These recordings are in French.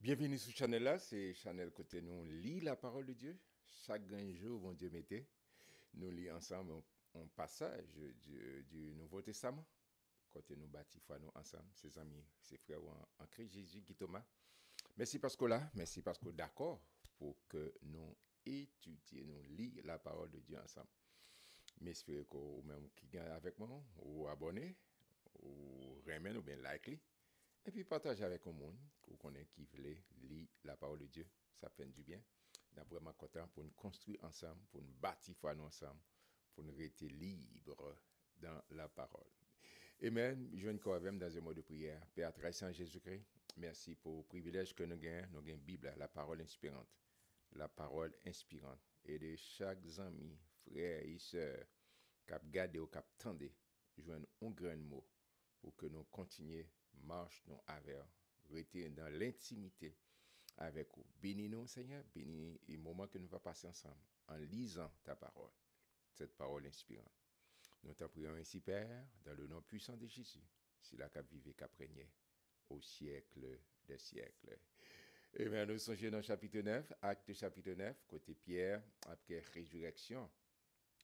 Bienvenue sur Chanel là, c'est Chanel côté nous lit la parole de Dieu. Chaque jour, bon Dieu mettez, nous lit ensemble un passage du Nouveau Testament. Côté nous bâtis foi nous ensemble, ses amis, ses frères en Christ Jésus, Guy Thomas. Merci parce que là, merci parce que d'accord pour que nous étudions, nous lit la parole de Dieu ensemble. Mais j'espère que vous même qui gagne avec moi, ou abonné, ou remen ou bien like li. Et puis partager avec le monde qu'on connaît qui voulait lire la parole de Dieu. Ça fait du bien. Nous sommes vraiment contents pour nous construire ensemble, pour nous bâtir foi nous ensemble, pour nous rester libres dans la parole. Amen. Je viens encore dans un mot de prière. Père, très saint Jésus-Christ, merci pour le privilège que nous avons. Nous avons la Bible, la parole inspirante. La parole inspirante. Et de chaque ami, frère et sœur, qui a gardé ou qui a tendu, joindre un grand mot pour que nous continuions marche nous avec, rester dans l'intimité avec vous. Bénis-nous, Seigneur, bénis les moments que nous allons passer ensemble en lisant ta parole, cette parole inspirante. Nous t'en prions ainsi, Père, dans le nom puissant de Jésus, c'est là qu'a vivé, qu'a prégné au siècle des siècles. Et bien, nous songeons dans chapitre 9, acte chapitre 9, côté Pierre, après résurrection,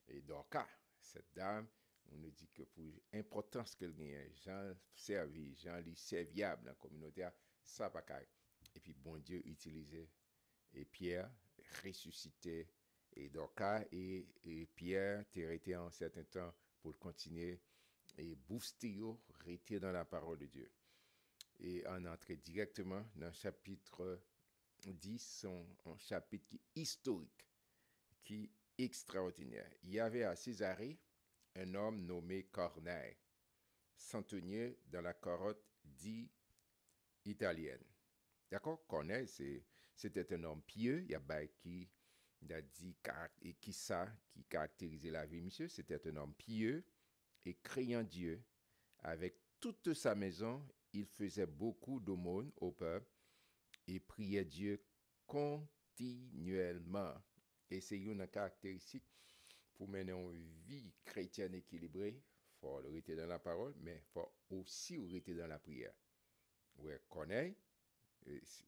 et Dorcas, cette dame, on nous dit que pour l'importance qu'elle gagne, Jean servi, Jean li serviable dans la communauté, ça pas qu'à. Et puis bon Dieu utilisait et Pierre ressuscité et Dorcas et Pierre t'es resté en certain temps pour continuer et booster, rester dans la parole de Dieu. Et on entre directement dans le chapitre 10, un chapitre qui est historique, qui est extraordinaire. Il y avait à Césarée un homme nommé Corneille, centenier dans la corotte dite italienne. D'accord? Corneille, c'était un homme pieux. Il y a qui a dit qui caractérisait la vie, monsieur. C'était un homme pieux et craignant Dieu. Avec toute sa maison, il faisait beaucoup d'aumônes au peuple et priait Dieu continuellement. Et c'est une caractéristique pour mener une vie chrétienne équilibrée. Il faut rester dans la parole, mais il faut aussi rester dans la prière. Ouais, connaît,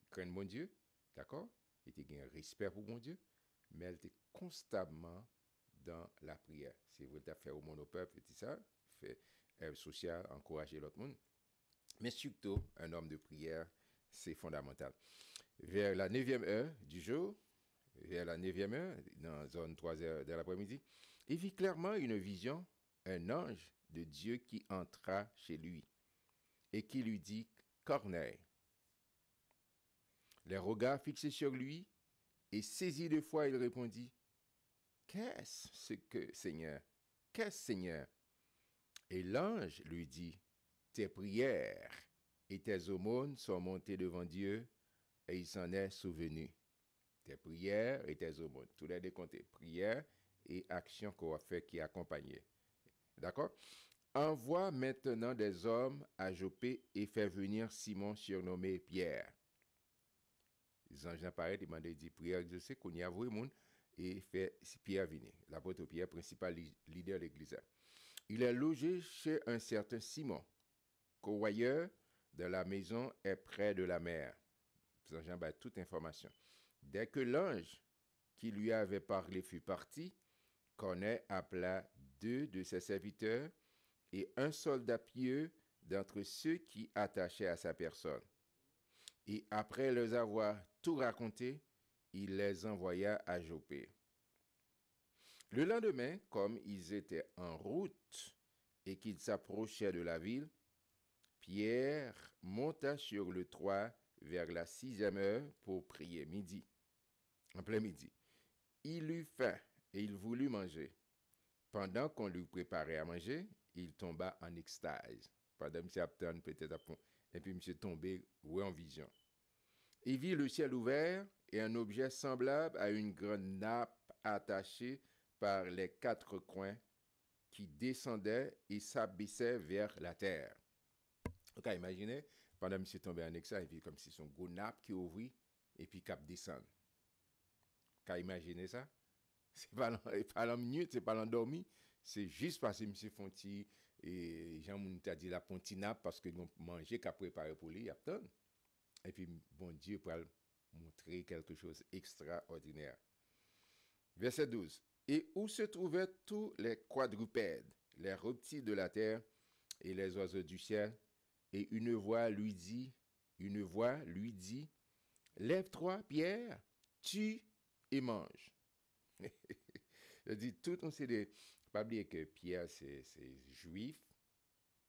craint mon Dieu, d'accord? Il était un respect pour mon Dieu, mais elle était constamment dans la prière. Si vous voulez faire au monde au peuple, c'est ça, faire œuvre sociale, encourager l'autre monde. Mais surtout, un homme de prière, c'est fondamental. Vers la 9e heure du jour, vers la 9e heure, dans la zone 3 heures de l'après-midi, il vit clairement une vision, un ange de Dieu qui entra chez lui et qui lui dit « Corneille ». Les regards fixés sur lui et saisi de foi, il répondit « Qu'est-ce que, Seigneur? Qu'est-ce, Seigneur ?» Et l'ange lui dit « Tes prières et tes aumônes sont montées devant Dieu et il s'en est souvenu. » Tes prières et tes aumônes. Tous les deux comptés. Prières et actions qu'on va faire qui accompagnaient. D'accord? Envoie maintenant des hommes à Jopé et fais venir Simon surnommé Pierre. Les anges apparaissent, demandent, dit prière exaucée, qu'on y a voué monde et fait Pierre venir. L'apôtre Pierre, principal leader de l'église. Il est logé chez un certain Simon, convoyeur de la maison est près de la mer. Les anges ont toute information. Dès que l'ange qui lui avait parlé fut parti, Corneille appela 2 de ses serviteurs et un soldat pieux d'entre ceux qui attachaient à sa personne. Et après leur avoir tout raconté, il les envoya à Jopé. Le lendemain, comme ils étaient en route et qu'ils s'approchaient de la ville, Pierre monta sur le toit vers la 6e heure pour prier midi. En plein midi. Il eut faim et il voulut manger. Pendant qu'on lui préparait à manger, il tomba en extase. Pendant M. Apton, peut-être, et puis M. tombé, ou en vision. Il vit le ciel ouvert et un objet semblable à une grande nappe attachée par les 4 coins qui descendait et s'abaissait vers la terre. Donc, imaginez, pendant M. tombé en extase, il vit comme si son gros nappe qui ouvrit et puis cap descend. Qu'à imaginer ça? C'est pas l'ennui, c'est pas l'endormi. C'est juste parce que M. Fonti et Jean Mounta dit la pontinap parce que nous mangeons qu'à préparer pour lui, il y a tant. Et puis, bon Dieu pourra montrer quelque chose d'extraordinaire. Verset 12. Et où se trouvaient tous les quadrupèdes, les reptiles de la terre et les oiseaux du ciel, et une voix lui dit, lève-toi, Pierre, tue et mange. Je dis, tout on sait de, pas oublier que Pierre c'est juif,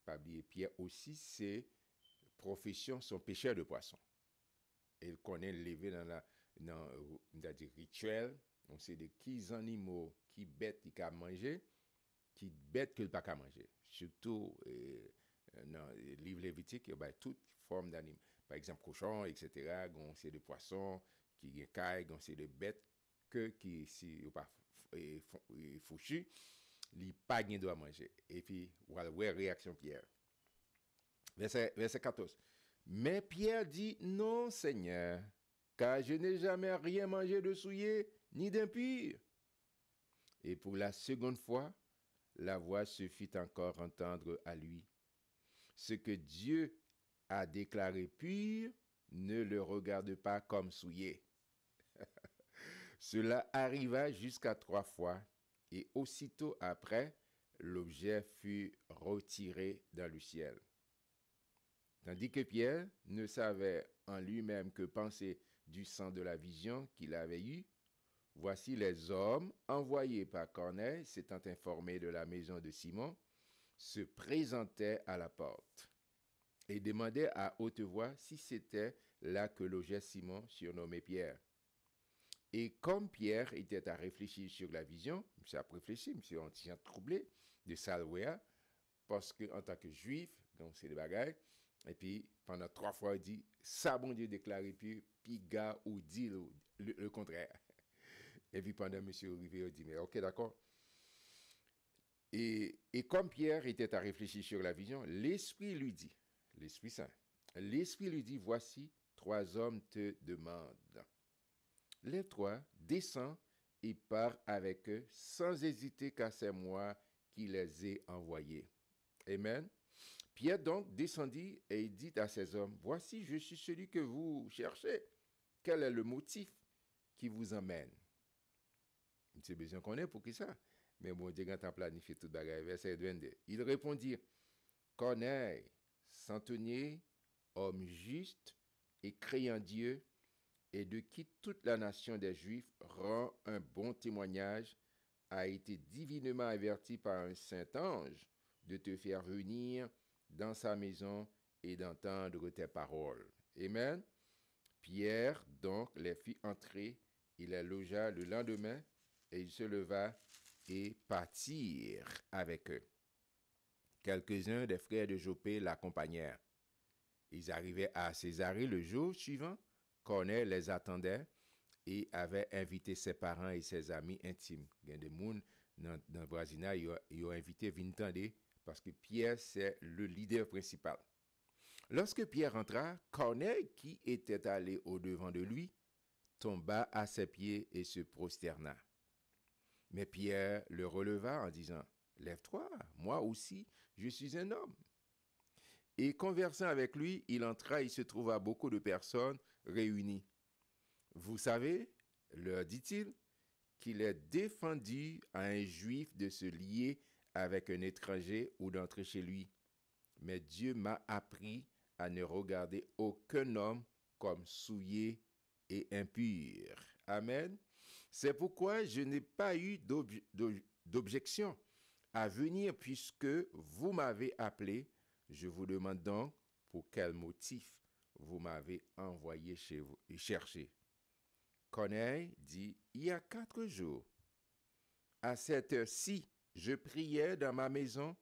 pas oublier Pierre aussi c'est profession, son pêcheur de poissons. Il connaît lever dans des rituels, on sait de qui animaux, qui bêtes il a manger, qui bêtes qu'il pas qu'à manger. Surtout dans le livre Lévitique, il y a toute forme d'animaux. Par exemple, cochon, etc. On sait de poissons, qui est caille, on sait de bêtes que qui si pas fouchu, il pas gain doit manger. Et puis voilà, ouais, réaction Pierre. Verset 14. Mais Pierre dit, non, Seigneur, car je n'ai jamais rien mangé de souillé ni d'impur. Et pour la seconde fois, la voix se fit encore entendre à lui. Ce que Dieu a déclaré pur, ne le regarde pas comme souillé. Cela arriva jusqu'à 3 fois, et aussitôt après, l'objet fut retiré dans le ciel. Tandis que Pierre ne savait en lui-même que penser du sang de la vision qu'il avait eue, voici les hommes envoyés par Corneille, s'étant informés de la maison de Simon, se présentaient à la porte et demandaient à haute voix si c'était là que logeait Simon, surnommé Pierre. Et comme Pierre était à réfléchir sur la vision, monsieur a réfléchi, monsieur on tient troublé de Salwea, parce qu'en tant que juif, donc c'est des bagailles, et puis pendant 3 fois il dit, ça bon Dieu déclaré puis gars ou dit le contraire. Et puis pendant monsieur arrivé, il dit, mais ok d'accord. Et comme Pierre était à réfléchir sur la vision, l'Esprit lui dit, l'Esprit Saint, l'Esprit lui dit, voici 3 hommes te demandent. Lève-toi, descends et pars avec eux sans hésiter car c'est moi qui les ai envoyés. Amen. Pierre donc descendit et il dit à ces hommes, voici je suis celui que vous cherchez. Quel est le motif qui vous emmène? C'est besoin qu'on ait pour qui ça? Mais bon Dieu quand on planifié tout bagage, verset 22. Il répondit, Corneille, centenier, homme juste et créant Dieu, et de qui toute la nation des Juifs rend un bon témoignage, a été divinement averti par un saint ange de te faire venir dans sa maison et d'entendre tes paroles. Amen. Pierre donc les fit entrer, il les logea le lendemain, et il se leva et partirent avec eux. Quelques-uns des frères de Jopé l'accompagnèrent. Ils arrivaient à Césarée le jour suivant. Corneille les attendait et avait invité ses parents et ses amis intimes. Il y a des gens dans le voisinage, ils ont invité Vintandé parce que Pierre, c'est le leader principal. Lorsque Pierre entra, Corneille, qui était allé au-devant de lui, tomba à ses pieds et se prosterna. Mais Pierre le releva en disant, « Lève-toi, moi aussi, je suis un homme. » Et conversant avec lui, il entra et se trouva beaucoup de personnes réunies. Vous savez, leur dit-il, qu'il est défendu à un juif de se lier avec un étranger ou d'entrer chez lui. Mais Dieu m'a appris à ne regarder aucun homme comme souillé et impur. Amen. C'est pourquoi je n'ai pas eu d'objection à venir puisque vous m'avez appelé. Je vous demande donc pour quel motif vous m'avez envoyé chez vous et chercher. Corneille dit, il y a 4 jours, à cette heure-ci, je priais dans ma maison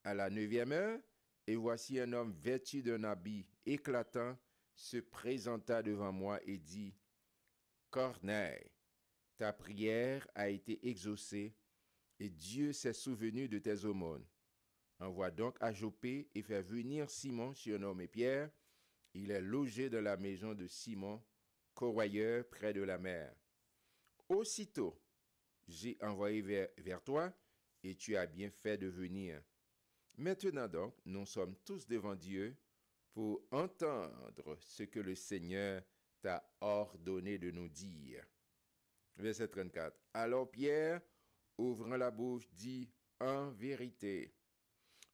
à la 9e heure, et voici un homme vêtu d'un habit éclatant se présenta devant moi et dit, Corneille, ta prière a été exaucée, et Dieu s'est souvenu de tes aumônes. Envoie donc à Jopé et fais venir Simon, surnommé Pierre. Il est logé dans la maison de Simon, corroyeur près de la mer. Aussitôt, j'ai envoyé vers toi, et tu as bien fait de venir. Maintenant donc, nous sommes tous devant Dieu pour entendre ce que le Seigneur t'a ordonné de nous dire. Verset 34. Alors Pierre, ouvrant la bouche, dit, en vérité,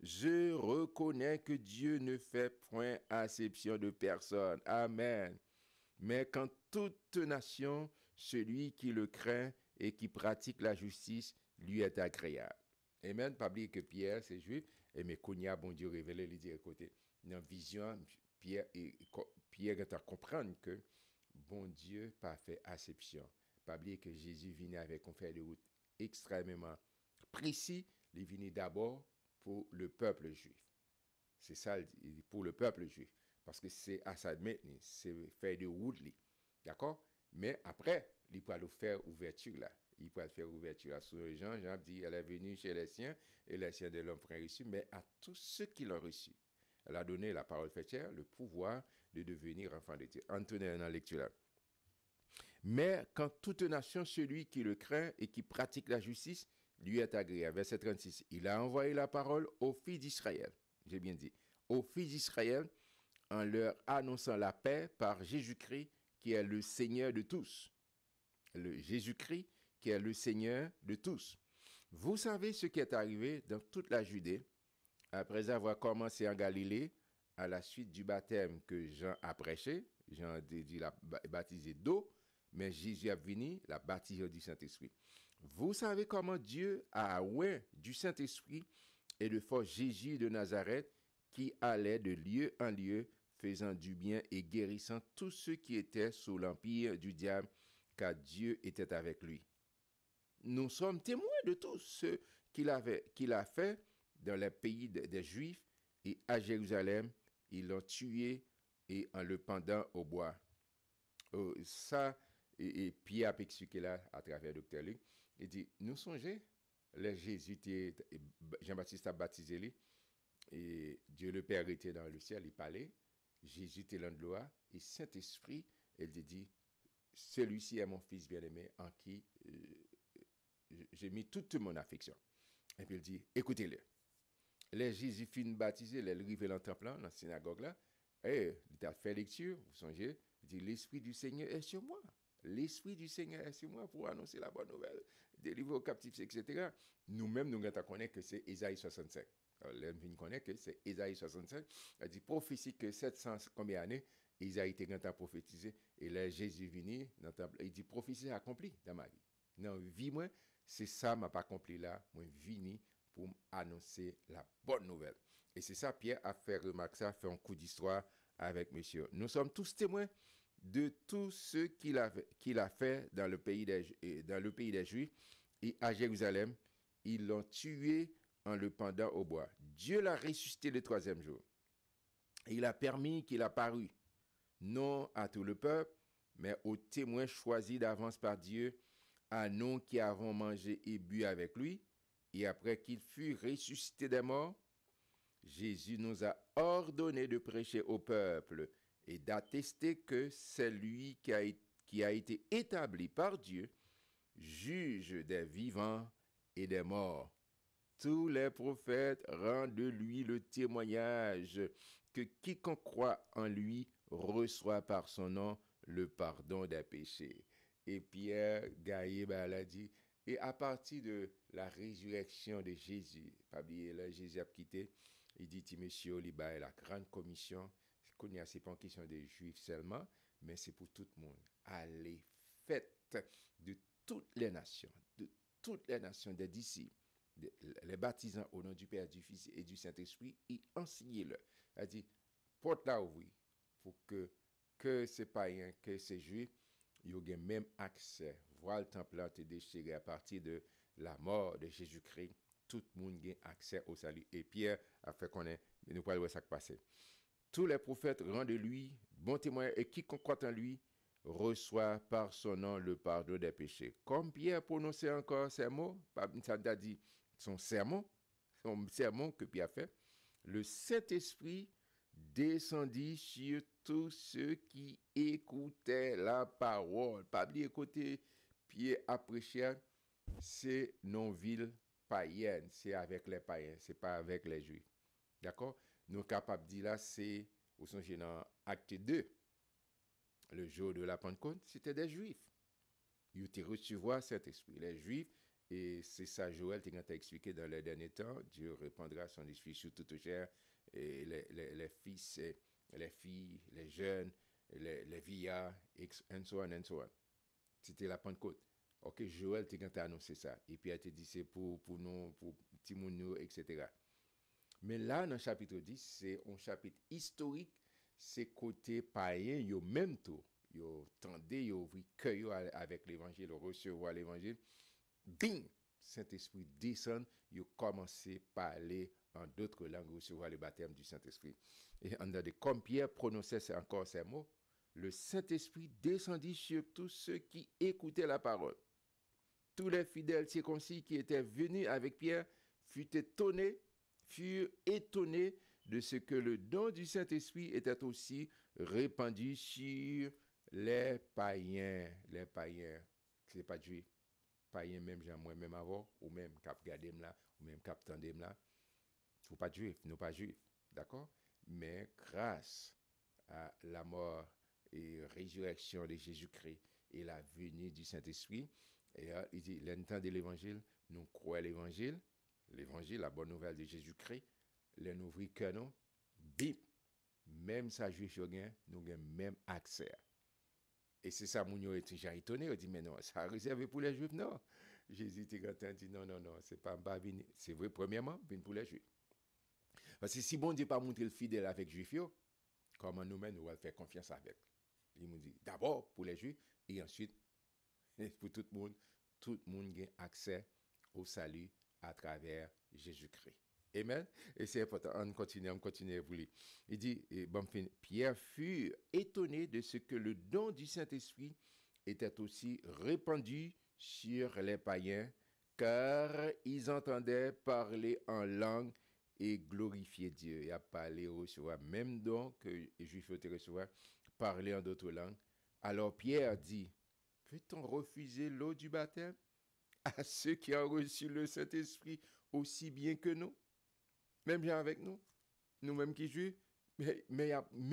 je reconnais que Dieu ne fait point acception de personne. Amen. Mais qu'en toute nation, celui qui le craint et qui pratique la justice lui est agréable. Amen. Pas oublier que Pierre, c'est juif, et mais Kounia, bon Dieu révélé, il dit, écoutez, dans vision, Pierre est à comprendre que bon Dieu pas fait acception. Pas oublier que Jésus venait avec un fait de route extrêmement précis. Il venait d'abord pour le peuple juif. C'est ça, pour le peuple juif. Parce que c'est à ça maintenant, c'est fait de route. D'accord? Mais après, il peut le faire ouverture là. Il peut faire ouverture là. Sur Jean, Jean dit, elle est venue chez les siens, et les siens de l'homme frère reçu, mais à tous ceux qui l'ont reçu. Elle a donné la parole faite chair, le pouvoir de devenir enfant de Dieu. Antonin dans la lecture là. Mais quand toute nation, celui qui le craint et qui pratique la justice, lui est agréable. Verset 36. Il a envoyé la parole aux fils d'Israël. J'ai bien dit. Aux fils d'Israël, en leur annonçant la paix par Jésus-Christ, qui est le Seigneur de tous. Le Jésus-Christ, qui est le Seigneur de tous. Vous savez ce qui est arrivé dans toute la Judée, après avoir commencé en Galilée, à la suite du baptême que Jean a prêché. Jean a dit la baptisé d'eau, mais Jésus a venu la baptiser du Saint-Esprit. Vous savez comment Dieu a oint du Saint-Esprit et de force Jésus de Nazareth qui allait de lieu en lieu, faisant du bien et guérissant tous ceux qui étaient sous l'empire du diable, car Dieu était avec lui. Nous sommes témoins de tout ce qu'il a fait dans les pays des Juifs et à Jérusalem. Ils l'ont tué et en le pendant au bois. Ça, et Pierre a expliqué là à travers le docteur Luc. Il dit, nous songez, les Jésus, Jean-Baptiste a baptisé lui, et Dieu le Père était dans le ciel, il parlait, Jésus était dans l'eau, et Saint-Esprit, il dit, celui-ci est mon fils bien-aimé en qui j'ai mis toute mon affection. Et puis il dit, écoutez-le. Les Jésus fin baptisé, les rivé dans le temple, dans la synagogue là, et il a fait lecture, vous songez, il dit, l'Esprit du Seigneur est sur moi. L'Esprit du Seigneur est sur moi pour annoncer la bonne nouvelle, délivrer aux captifs, etc. Nous-mêmes, nous connaissons que c'est Ésaïe 65. L'homme connaît que c'est Ésaïe 65. Il dit, prophétie que 700 combien d'années, Ésaïe était prophétisé, et là, Jésus venu, il dit, prophétie accomplie dans ma vie. Dans vie, moi, c'est ça m'a pas accompli là, moi, vini pour annoncer la bonne nouvelle. Et c'est ça, Pierre a fait remarquer ça, fait un coup d'histoire avec monsieur. Nous sommes tous témoins de tout ce qu'il a fait dans le pays des Juifs et à Jérusalem. Ils l'ont tué en le pendant au bois. Dieu l'a ressuscité le troisième jour. Et il a permis qu'il apparût, non à tout le peuple, mais aux témoins choisis d'avance par Dieu, à nous qui avons mangé et bu avec lui. Et après qu'il fut ressuscité des morts, Jésus nous a ordonné de prêcher au peuple et d'attester que c'est lui qui a été établi par Dieu, juge des vivants et des morts. Tous les prophètes rendent de lui le témoignage que quiconque croit en lui reçoit par son nom le pardon des péchés. Et Pierre Gaïe a dit, et à partir de la résurrection de Jésus, pas oublier là, Jésus a quitté, il dit Timothée, il a la grande commission, c'est pas une question des Juifs seulement, mais c'est pour tout le monde. Allez, faites de toutes les nations, des disciples, les baptisants au nom du Père, du Fils et du Saint-Esprit, et enseignez-le. Elle dit, porte-la ouvrir pour que ces païens, que ces juifs, ils aient même accès. Voir le temple là te déchiré à partir de la mort de Jésus-Christ. Tout le monde a accès au salut. Et Pierre a fait connaître, mais nous parlons de ça qui passait. Tous les prophètes rendent de lui bon témoin et quiconque croit en lui reçoit par son nom le pardon des péchés. Comme Pierre prononçait encore ces mots, ça a dit son sermon que Pierre a fait, le Saint-Esprit descendit sur tous ceux qui écoutaient la parole. Pas oublier écouter Pierre a prêché, c'est non-ville païenne, c'est avec les païens, c'est pas avec les juifs. D'accord? Nous sommes capables de dire là, c'est Vous songez dans Acte 2, le jour de la Pentecôte, c'était des Juifs. Ils ont recevoir cet esprit. Les Juifs, et c'est ça, Joël, tu as expliqué dans les derniers temps, Dieu répandra son esprit sur toute chair, et les fils, les filles, les jeunes, les vieillards, and so on, and so on. C'était la Pentecôte. Ok, Joël, tu as annoncé ça. Et puis, elle te dit, c'est pour nous, pour Timounou, etc. Mais là, dans le chapitre 10, c'est un chapitre historique, c'est côté païen, yo même tout. Yo tendez, yo ouvri cœur avec l'évangile, recevoir l'évangile. Bing! Saint-Esprit descend, yo commencé à parler en d'autres langues, recevoir le baptême du Saint-Esprit. Et comme Pierre prononçait encore ces mots, le Saint-Esprit descendit sur tous ceux qui écoutaient la parole. Tous les fidèles circoncis qui étaient venus avec Pierre furent étonnés de ce que le don du Saint-Esprit était aussi répandu sur les païens. Les païens, ce n'est pas juif. Païens même, j'ai moi-même avant, ou même cap gardem là, ou même cap tandem là. Ou pas juif, nous pas juifs. D'accord? Mais grâce à la mort et résurrection de Jésus-Christ et la venue du Saint-Esprit, et il dit, l'entend de l'évangile, nous croyons l'évangile, la bonne nouvelle de Jésus-Christ, les ouvrir que nous, bip, même ça juif nous avons même accès. Et c'est ça, mon est déjà étonné, il dit, mais non, ça réservé pour les juifs, non. Jésus était content, dit, non, c'est pas venir. C'est vrai, premièrement, venir pour les juifs. Parce que si bon Dieu pas montré le fidèle avec les juifs, comment nous-mêmes, nous allons faire confiance avec. Il me dit, d'abord pour les juifs, et ensuite pour tout le monde a accès au salut à travers Jésus-Christ. Amen. Et c'est important. On continue à vous lire. Il dit, Pierre fut étonné de ce que le don du Saint-Esprit était aussi répandu sur les païens, car ils entendaient parler en langue et glorifier Dieu. Il a parlé recevoir, même don que les Juifs ont recevoir, parler en d'autres langues. Alors Pierre dit, peut-on refuser l'eau du baptême à ceux qui ont reçu le Saint-Esprit aussi bien que nous? Même bien avec nous, nous-mêmes qui jouons, mais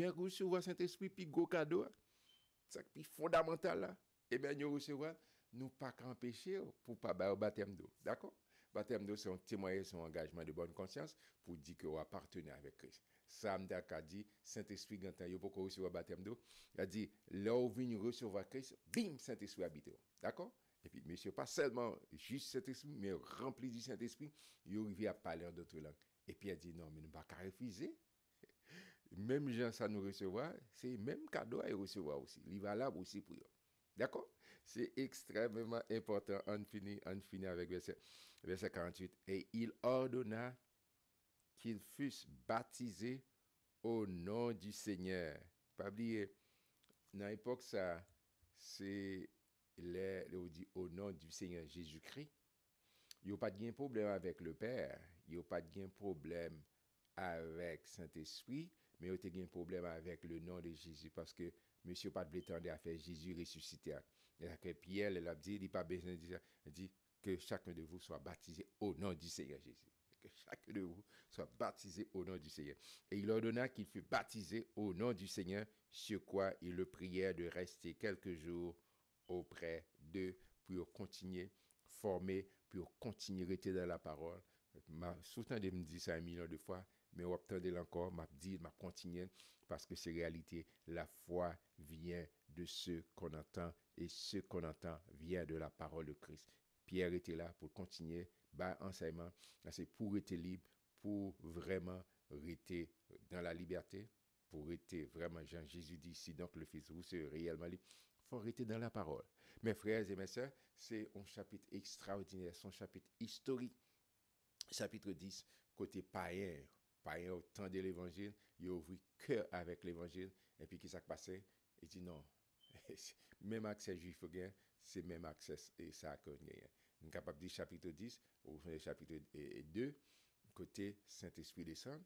recevoir le Saint-Esprit, puis go cadeau, c'est plus fondamental là. Eh bien, nous recevoir, nous pas qu'empêcher pour pas faire le baptême d'eau. D'accord? Le baptême d'eau, c'est un témoignage, c'est un engagement de bonne conscience pour dire que vous appartenez avec Christ. Sam a dit, Saint-Esprit, quand il faut recevoir le baptême d'eau, il a dit, là où vous recevoir Christ, bim, Saint-Esprit habite. D'accord? Et puis, monsieur, pas seulement juste Saint-Esprit, mais rempli du Saint-Esprit, il arrive à parler en d'autres langues. Et puis, il a dit, non, mais nous ne pouvons pas refuser. Même gens ça nous recevoir, c'est même cadeau à recevoir aussi. Il est valable aussi pour eux. D'accord? C'est extrêmement important. On finit avec verset 48. Et il ordonna qu'ils fussent baptisés au nom du Seigneur. Pas oublier, dans l'époque, ça, c'est on dit au nom du Seigneur Jésus-Christ. Il n'y a pas de problème avec le Père. Il n'y a pas de problème avec Saint-Esprit, mais il y a un problème avec le nom de Jésus parce que monsieur pas de prétendre à faire Jésus ressuscité. Et que Pierre l'a dit, il pas besoin de dire, il dit que chacun de vous soit baptisé au nom du Seigneur Jésus. Que chacun de vous soit baptisé au nom du Seigneur. Et il ordonna qu'il fût baptisé au nom du Seigneur, sur quoi il le priait de rester quelques jours auprès d'eux pour continuer former, pour continuer à rester dans la parole. Souvent, je me dis ça un million de fois, mais on attendait encore, m'a dit, m'a continué, parce que c'est réalité. La foi vient de ce qu'on entend, et ce qu'on entend vient de la parole de Christ. Pierre était là pour continuer, enseignement, c'est pour être libre, pour vraiment rester dans la liberté, pour rester vraiment, Jean Jésus dit ici, donc le Fils, vous serez réellement libre. Il faut rester dans la parole. Mes frères et mes sœurs, c'est un chapitre extraordinaire, c'est un chapitre historique. Chapitre 10, côté païen. Païen, au temps de l'évangile, il a ouvert cœur avec l'évangile. Et puis, qu'est-ce qui s'est passé? Il dit non. Même accès juif, c'est même accès et ça qu'on gagne. On est capable de dire chapitre 10, ou chapitre 2, côté Saint-Esprit descend.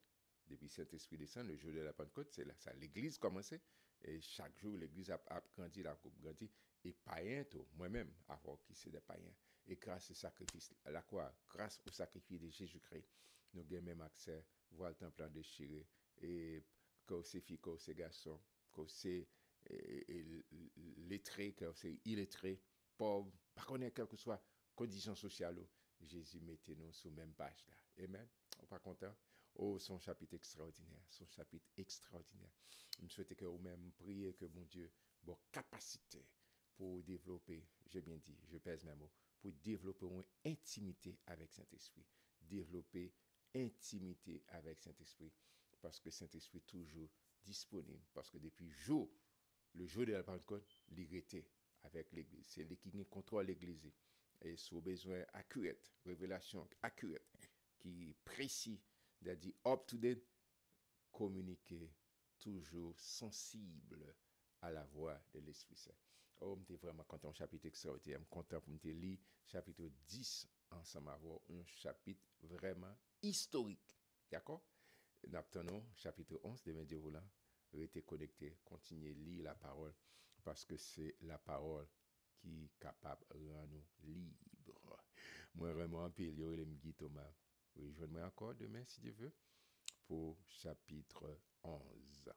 Depuis Saint-Esprit descend, le jour de la Pentecôte, c'est là, ça, l'église commençait. Et chaque jour, l'église a grandi, la coupe grandi. Et païen, moi-même, avant qui c'est des païens. Et grâce au sacrifice, à la croix, grâce au sacrifice de Jésus-Christ, nous avons même accès, voir le temple déchiré. Et que c'est fille, que c'est garçon, que c'est lettré, que c'est illettré, pauvre, pas connaître quelle que soit condition sociale. Jésus mettez nous sur même page là. Amen. On pas content. Oh, son chapitre extraordinaire, son chapitre extraordinaire. Je me souhaite que vous-même priez que mon Dieu, vos capacités pour développer, j'ai bien dit, je pèse mes mots, pour développer une intimité avec Saint-Esprit. Développer intimité avec Saint-Esprit. Parce que Saint-Esprit est toujours disponible. Parce que depuis le jour de la Pentecôte, il était avec l'Église. C'est lui qui contrôle l'Église. Et sous besoin accurate, révélation accurate, qui est précis, c'est-à-dire up-to-date, communiquer toujours sensible à la voix de l'Esprit Saint. Oh, je suis vraiment content, chapitre extraordinaire. Je suis content pour me lire chapitre 10 ensemble, avoir un chapitre vraiment historique. D'accord? Nous attendons chapitre 11 demain Dieu voulant. Restez connectés, continuez à lire la parole parce que c'est la parole qui est capable de rendre nous libres. Moi, vraiment, un peu, il y a Guy Thomas. Rejoignez-moi encore demain si Dieu veut pour chapitre 11.